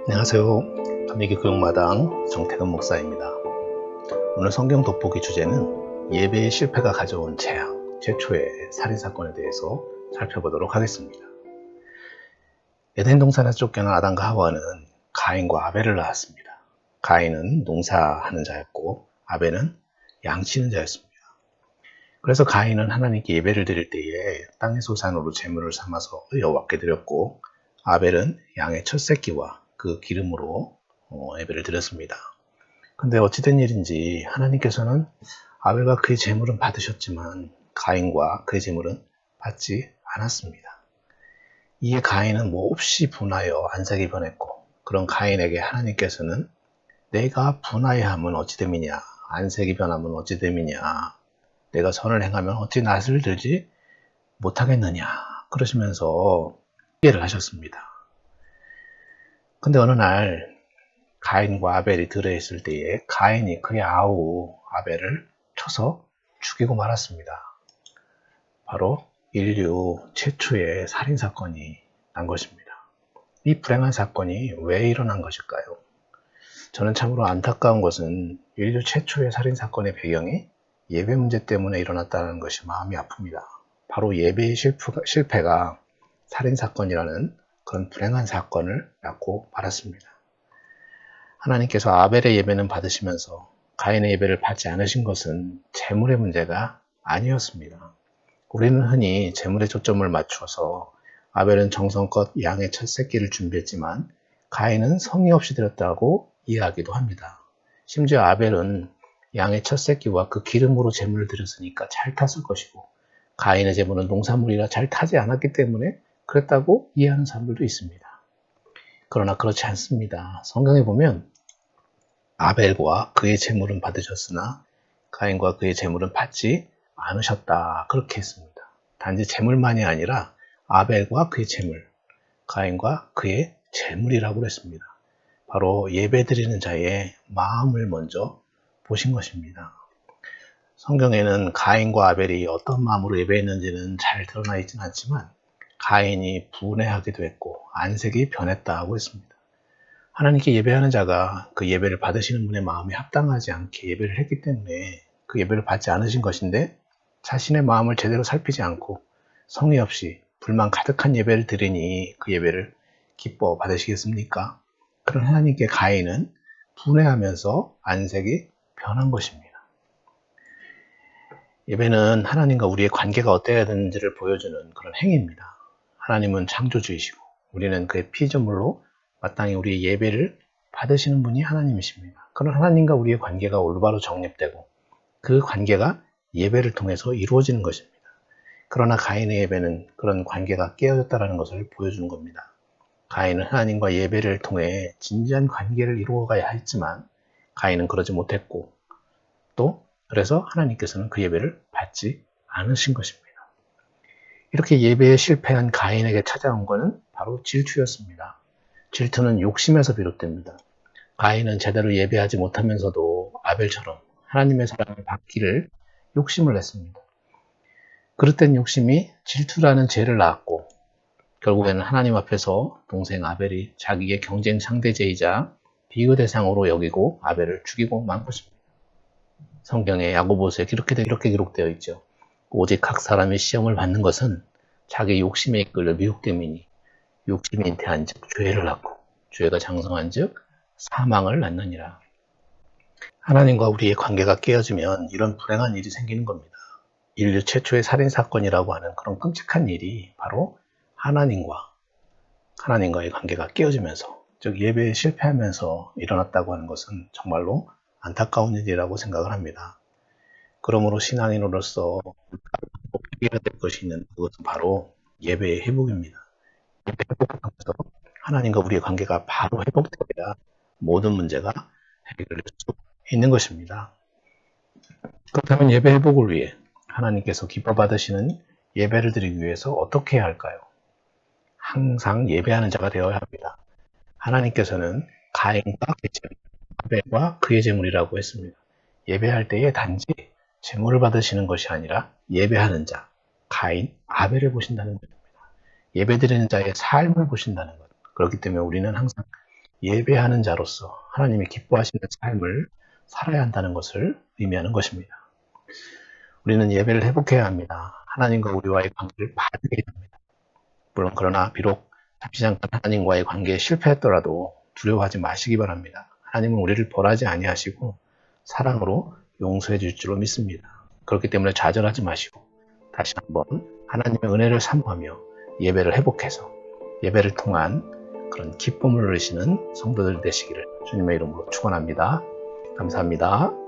안녕하세요. 감리교 교육마당 정태근 목사입니다. 오늘 성경 돋보기 주제는 예배의 실패가 가져온 재앙, 최초의 살인사건에 대해서 살펴보도록 하겠습니다. 에덴 동산에서 쫓겨난 아담과 하와는 가인과 아벨을 낳았습니다. 가인은 농사하는 자였고 아벨은 양치는 자였습니다. 그래서 가인은 하나님께 예배를 드릴 때에 땅의 소산으로 제물을 삼아서 여호와께 드렸고, 아벨은 양의 첫 새끼와 그 기름으로 예배를 드렸습니다. 근데 어찌된 일인지 하나님께서는 아벨과 그의 제물은 받으셨지만 가인과 그의 제물은 받지 않았습니다. 이에 가인은 몹시 분하여 안색이 변했고, 그런 가인에게 하나님께서는 내가 분하여함은 어찌됨이냐, 안색이 변함은 어찌됨이냐, 내가 선을 행하면 어찌 낯을 들지 못하겠느냐, 그러시면서 회개를 하셨습니다. 근데 어느 날 가인과 아벨이 들에 있을 때에 가인이 그의 아우 아벨을 쳐서 죽이고 말았습니다. 바로 인류 최초의 살인사건이 난 것입니다. 이 불행한 사건이 왜 일어난 것일까요? 저는 참으로 안타까운 것은 인류 최초의 살인사건의 배경이 예배 문제 때문에 일어났다는 것이 마음이 아픕니다. 바로 예배의 실패가 살인사건이라는 그런 불행한 사건을 낳고 말았습니다. 하나님께서 아벨의 예배는 받으시면서 가인의 예배를 받지 않으신 것은 재물의 문제가 아니었습니다. 우리는 흔히 재물에 초점을 맞춰서 아벨은 정성껏 양의 첫 새끼를 준비했지만 가인은 성의 없이 드렸다고 이해하기도 합니다. 심지어 아벨은 양의 첫 새끼와 그 기름으로 제물을 드렸으니까 잘 탔을 것이고, 가인의 제물은 농산물이라 잘 타지 않았기 때문에 그랬다고 이해하는 사람들도 있습니다. 그러나 그렇지 않습니다. 성경에 보면 아벨과 그의 제물은 받으셨으나 가인과 그의 제물은 받지 않으셨다, 그렇게 했습니다. 단지 제물만이 아니라 아벨과 그의 제물, 가인과 그의 제물이라고 했습니다. 바로 예배드리는 자의 마음을 먼저 보신 것입니다. 성경에는 가인과 아벨이 어떤 마음으로 예배했는지는 잘 드러나 있지는 않지만 가인이 분해하기도 했고 안색이 변했다고 했습니다. 하나님께 예배하는 자가 그 예배를 받으시는 분의 마음에 합당하지 않게 예배를 했기 때문에 그 예배를 받지 않으신 것인데, 자신의 마음을 제대로 살피지 않고 성의 없이 불만 가득한 예배를 드리니 그 예배를 기뻐 받으시겠습니까? 그런 하나님께 가인은 분해하면서 안색이 변한 것입니다. 예배는 하나님과 우리의 관계가 어때야 되는지를 보여주는 그런 행위입니다. 하나님은 창조주이시고 우리는 그의 피조물로 마땅히 우리의 예배를 받으시는 분이 하나님이십니다. 그런 하나님과 우리의 관계가 올바로 정립되고 그 관계가 예배를 통해서 이루어지는 것입니다. 그러나 가인의 예배는 그런 관계가 깨어졌다는 것을 보여주는 겁니다. 가인은 하나님과 예배를 통해 진지한 관계를 이루어가야 했지만 가인은 그러지 못했고, 또 그래서 하나님께서는 그 예배를 받지 않으신 것입니다. 이렇게 예배에 실패한 가인에게 찾아온 것은 바로 질투였습니다. 질투는 욕심에서 비롯됩니다. 가인은 제대로 예배하지 못하면서도 아벨처럼 하나님의 사랑을 받기를 욕심을 냈습니다. 그릇된 욕심이 질투라는 죄를 낳았고, 결국에는 하나님 앞에서 동생 아벨이 자기의 경쟁 상대제이자 비교 대상으로 여기고 아벨을 죽이고 만 것입니다. 성경에 야고보서에 이렇게 기록되어 있죠. 오직 각 사람이 시험을 받는 것은 자기 욕심에 이끌려 미혹됨이니 욕심이 잉태한 즉 죄를 낳고 죄가 장성한 즉 사망을 낳느니라. 하나님과 우리의 관계가 깨어지면 이런 불행한 일이 생기는 겁니다. 인류 최초의 살인사건이라고 하는 그런 끔찍한 일이 바로 하나님과의 관계가 깨어지면서, 즉 예배에 실패하면서 일어났다고 하는 것은 정말로 안타까운 일이라고 생각을 합니다. 그러므로 신앙인으로서 해결해야 될 것이 있는 그것은 바로 예배의 회복입니다. 예배 회복을 통해서 하나님과 우리의 관계가 바로 회복되어야 모든 문제가 해결될 수 있는 것입니다. 그렇다면 예배 회복을 위해 하나님께서 기뻐 받으시는 예배를 드리기 위해서 어떻게 해야 할까요? 항상 예배하는 자가 되어야 합니다. 하나님께서는 가인과 그의 제물, 아벨과 그의 제물이라고 했습니다. 예배할 때에 단지 제물을 받으시는 것이 아니라 예배하는 자, 가인, 아벨을 보신다는 것입니다. 예배드리는 자의 삶을 보신다는 것. 그렇기 때문에 우리는 항상 예배하는 자로서 하나님이 기뻐하시는 삶을 살아야 한다는 것을 의미하는 것입니다. 우리는 예배를 회복해야 합니다. 하나님과 우리와의 관계를 바르게 해야 합니다. 물론 그러나 비록 잠시 잠깐 하나님과의 관계에 실패했더라도 두려워하지 마시기 바랍니다. 하나님은 우리를 벌하지 아니하시고 사랑으로 용서해 줄 줄로 믿습니다. 그렇기 때문에 좌절하지 마시고 다시 한번 하나님의 은혜를 사모하며 예배를 회복해서 예배를 통한 그런 기쁨을 누리시는 성도들 되시기를 주님의 이름으로 축원합니다. 감사합니다.